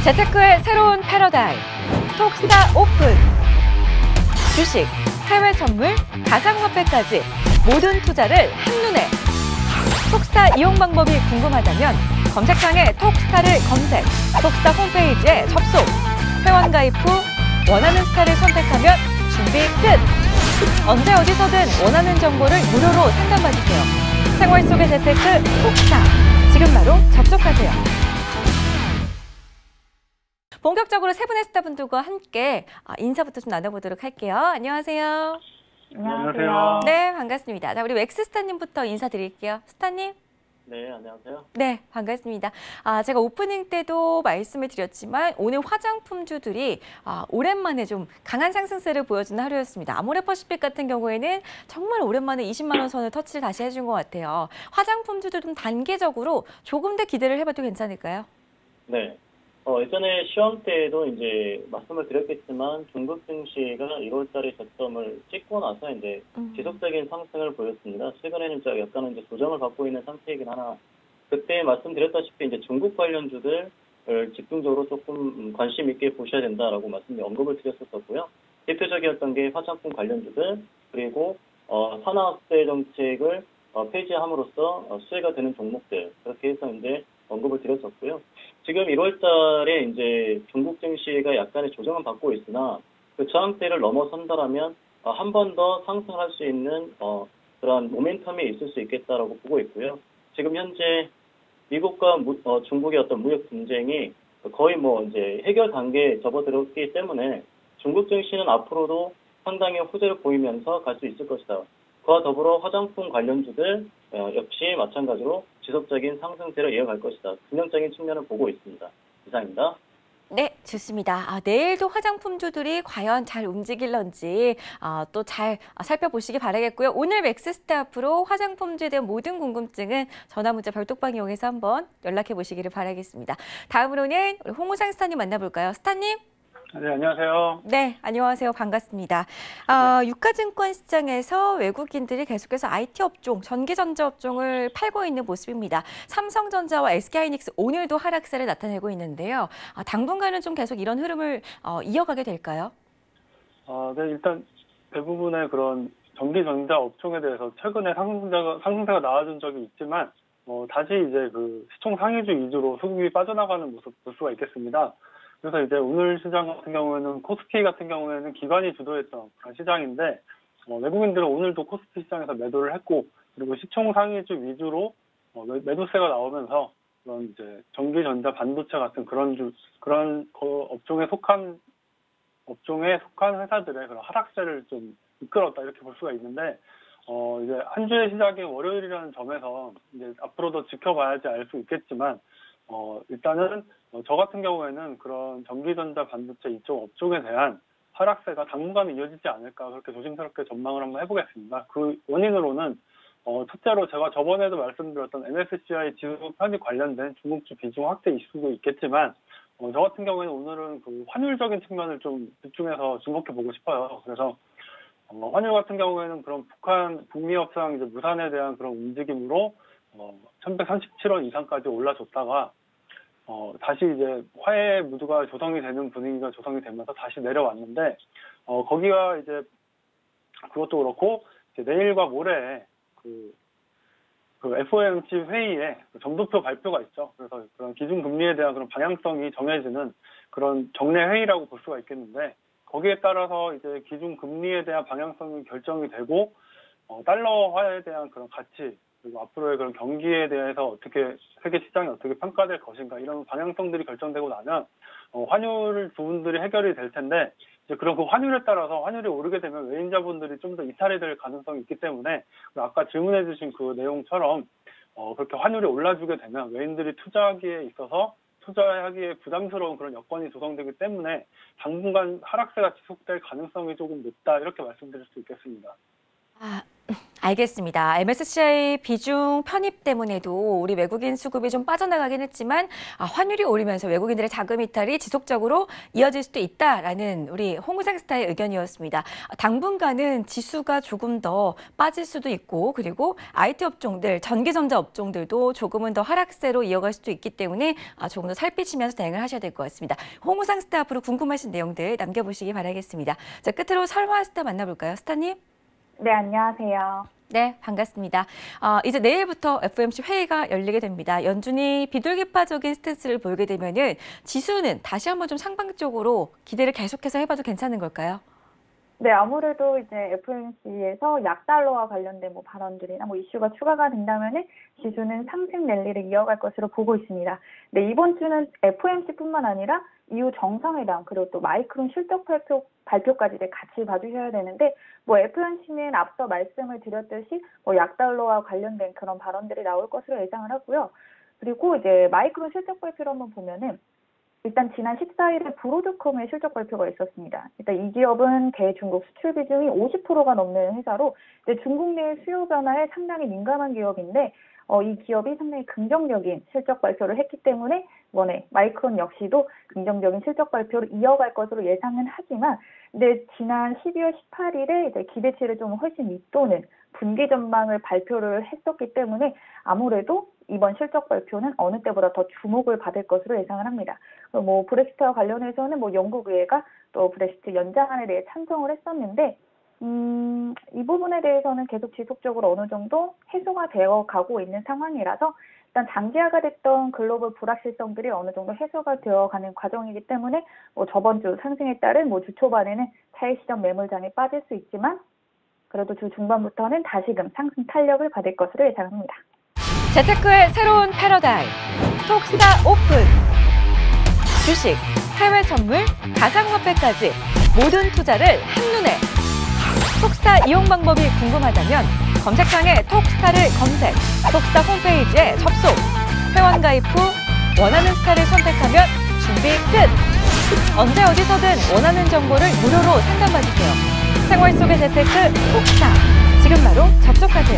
재테크의 새로운 패러다임, 톡스타 오픈. 주식, 해외 선물, 가상화폐까지 모든 투자를 한눈에. 톡스타 이용 방법이 궁금하다면 검색창에 톡스타를 검색, 톡스타 홈페이지에 접속. 회원 가입 후 원하는 스타를 선택하면 준비 끝! 언제 어디서든 원하는 정보를 무료로 상담받으세요. 생활 속의 재테크 톡스타. 지금 바로 접속하세요. 본격적으로 세 분의 스타분들과 함께 인사부터 좀 나눠보도록 할게요. 안녕하세요. 안녕하세요. 네, 반갑습니다. 자, 우리 웩스 스타님부터 인사드릴게요. 스타님. 네, 안녕하세요. 네, 반갑습니다. 제가 오프닝 때도 말씀을 드렸지만 오늘 화장품주들이 오랜만에 좀 강한 상승세를 보여주는 하루였습니다. 아모레퍼시픽 같은 경우에는 정말 오랜만에 20만 원 선을 터치를 다시 해준 것 같아요. 화장품주들 좀 단계적으로 조금 더 기대를 해봐도 괜찮을까요? 네. 예전에 시험 때에도 이제 말씀을 드렸겠지만 중국 증시가 1월달에 저점을 찍고 나서 이제 지속적인 상승을 보였습니다. 최근에는 약간은 이제 조정을 받고 있는 상태이긴 하나, 그때 말씀드렸다시피 이제 중국 관련주들을 집중적으로 조금 관심 있게 보셔야 된다라고 언급을 드렸었고요. 대표적이었던 게 화장품 관련주들, 그리고 산화학세 정책을 폐지함으로써 수혜가 되는 종목들, 그렇게 해서 이제 언급을 드렸었고요. 지금 1월 달에 이제 중국 증시가 약간의 조정은 받고 있으나 그 저항대를 넘어선다라면 한 번 더 상승할 수 있는 그런 모멘텀이 있을 수 있겠다라고 보고 있고요. 지금 현재 미국과 중국의 어떤 무역 분쟁이 거의 이제 해결 단계에 접어들었기 때문에 중국 증시는 앞으로도 상당히 호재를 보이면서 갈 수 있을 것이다. 그와 더불어 화장품 관련주들 역시 마찬가지로 지속적인 상승세를 이어갈 것이다. 긍정적인 측면을 보고 있습니다. 이상입니다. 네, 좋습니다. 내일도 화장품주들이 과연 잘 움직일런지 또 잘 살펴보시기 바라겠고요. 오늘 웩스스타 앞으로 화장품주에 대한 모든 궁금증은 전화문자 별톡방 이용해서 한번 연락해 보시기를 바라겠습니다. 다음으로는 우리 홍우상 스타님 만나볼까요? 스타님. 네, 안녕하세요. 네, 안녕하세요. 반갑습니다. 유가증권 시장에서 외국인들이 계속해서 IT 업종, 전기전자 업종을 팔고 있는 모습입니다. 삼성전자와 SK하이닉스 오늘도 하락세를 나타내고 있는데요. 당분간은 좀 계속 이런 흐름을 이어가게 될까요? 네, 일단 대부분의 그런 전기전자 업종에 대해서 최근에 상승세가 나와준 적이 있지만 다시 이제 그 시총 상위주 위주로 수급이 빠져나가는 모습 볼 수가 있겠습니다. 그래서 이제 오늘 시장 같은 경우에는 코스피 같은 경우에는 기관이 주도했던 그런 시장인데 외국인들은 오늘도 코스피 시장에서 매도를 했고, 그리고 시총 상위주 위주로 매도세가 나오면서 그런 이제 전기전자 반도체 같은 그런 업종에 속한 회사들의 그런 하락세를 좀 이끌었다, 이렇게 볼 수가 있는데 이제 한 주의 시작이 월요일이라는 점에서 이제 앞으로도 지켜봐야지 알 수 있겠지만 일단은 저 같은 경우에는 그런 전기전자 반도체 이쪽 업종에 대한 하락세가 당분간은 이어지지 않을까, 그렇게 조심스럽게 전망을 한번 해보겠습니다. 그 원인으로는 첫째로 제가 저번에도 말씀드렸던 MSCI 지수 편입 관련된 중국주 비중 확대 이슈도 있겠지만 저 같은 경우에는 오늘은 그 환율적인 측면을 좀 집중해서 주목해 보고 싶어요. 그래서 환율 같은 경우에는 그런 북미 협상 이제 무산에 대한 그런 움직임으로 1137원 이상까지 올라줬다가 다시 이제 화해 무드가 조성이 되는 분위기가 조성이 되면서 다시 내려왔는데 거기가 이제 그것도 그렇고 이제 내일과 모레 그 FOMC 회의에 점도표 발표가 있죠. 그래서 그런 기준금리에 대한 그런 방향성이 정해지는 그런 정례 회의라고 볼 수가 있겠는데, 거기에 따라서 이제 기준금리에 대한 방향성이 결정이 되고 달러화에 대한 그런 가치, 그리고 앞으로의 그런 경기에 대해서 어떻게 세계 시장이 어떻게 평가될 것인가, 이런 방향성들이 결정되고 나면 환율 부분들이 해결이 될 텐데, 이제 그런 그 환율에 따라서 환율이 오르게 되면 외인자분들이 좀 더 이탈이 될 가능성이 있기 때문에 아까 질문해주신 그 내용처럼 그렇게 환율이 올라주게 되면 외인들이 투자하기에 있어서 투자하기에 부담스러운 그런 여건이 조성되기 때문에 당분간 하락세가 지속될 가능성이 조금 높다, 이렇게 말씀드릴 수 있겠습니다. 알겠습니다. MSCI 비중 편입 때문에도 우리 외국인 수급이 좀 빠져나가긴 했지만 환율이 오르면서 외국인들의 자금 이탈이 지속적으로 이어질 수도 있다라는 우리 홍우상 스타의 의견이었습니다. 당분간은 지수가 조금 더 빠질 수도 있고 그리고 IT 업종들, 전기전자 업종들도 조금은 더 하락세로 이어갈 수도 있기 때문에 조금 더 살피시면서 대응을 하셔야 될 것 같습니다. 홍우상 스타 앞으로 궁금하신 내용들 남겨보시기 바라겠습니다. 자, 끝으로 설화 스타 만나볼까요? 스타님? 네, 안녕하세요. 네, 반갑습니다. 이제 내일부터 FOMC 회의가 열리게 됩니다. 연준이 비둘기파적인 스탠스를 보이게 되면은 지수는 다시 한번 좀 상방적으로 기대를 계속해서 해봐도 괜찮은 걸까요? 네, 아무래도 이제 FOMC에서 약달러와 관련된 발언들이나 이슈가 추가가 된다면은 지수는 상승 랠리를 이어갈 것으로 보고 있습니다. 네, 이번 주는 FOMC뿐만 아니라 이후 정상회담 그리고 또 마이크론 실적 발표까지 같이 봐주셔야 되는데 FOMC는 앞서 말씀을 드렸듯이 약달러와 관련된 그런 발언들이 나올 것으로 예상을 하고요. 그리고 이제 마이크론 실적 발표를 한번 보면은 일단 지난 14일에 브로드컴의 실적 발표가 있었습니다. 일단 이 기업은 대중국 수출 비중이 50%가 넘는 회사로 중국 내 수요 변화에 상당히 민감한 기업인데 이 기업이 상당히 긍정적인 실적 발표를 했기 때문에 이번에 마이크론 역시도 긍정적인 실적 발표를 이어갈 것으로 예상은 하지만 지난 12월 18일에 이제 기대치를 좀 훨씬 밑도는 분기 전망을 발표를 했었기 때문에 아무래도 이번 실적 발표는 어느 때보다 더 주목을 받을 것으로 예상을 합니다. 브렉시트와 관련해서는 영국의회가 또 브렉시트 연장안에 대해 찬성을 했었는데 이 부분에 대해서는 계속 지속적으로 어느 정도 해소가 되어 가고 있는 상황이라서 일단 장기화가 됐던 글로벌 불확실성들이 어느 정도 해소가 되어가는 과정이기 때문에 저번 주 상승에 따른 주 초반에는 차익 시장 매물장에 빠질 수 있지만 그래도 주 중반부터는 다시금 상승 탄력을 받을 것으로 예상합니다. 재테크의 새로운 패러다임, 톡스타 오픈. 주식, 해외 선물, 가상화폐까지 모든 투자를 한눈에. 톡스타 이용 방법이 궁금하다면 검색창에 톡스타를 검색, 톡스타 홈페이지에 접속. 회원 가입 후 원하는 스타를 선택하면 준비 끝! 언제 어디서든 원하는 정보를 무료로 상담받으세요. 생활 속의 재테크 톡스타. 지금 바로 접속하세요.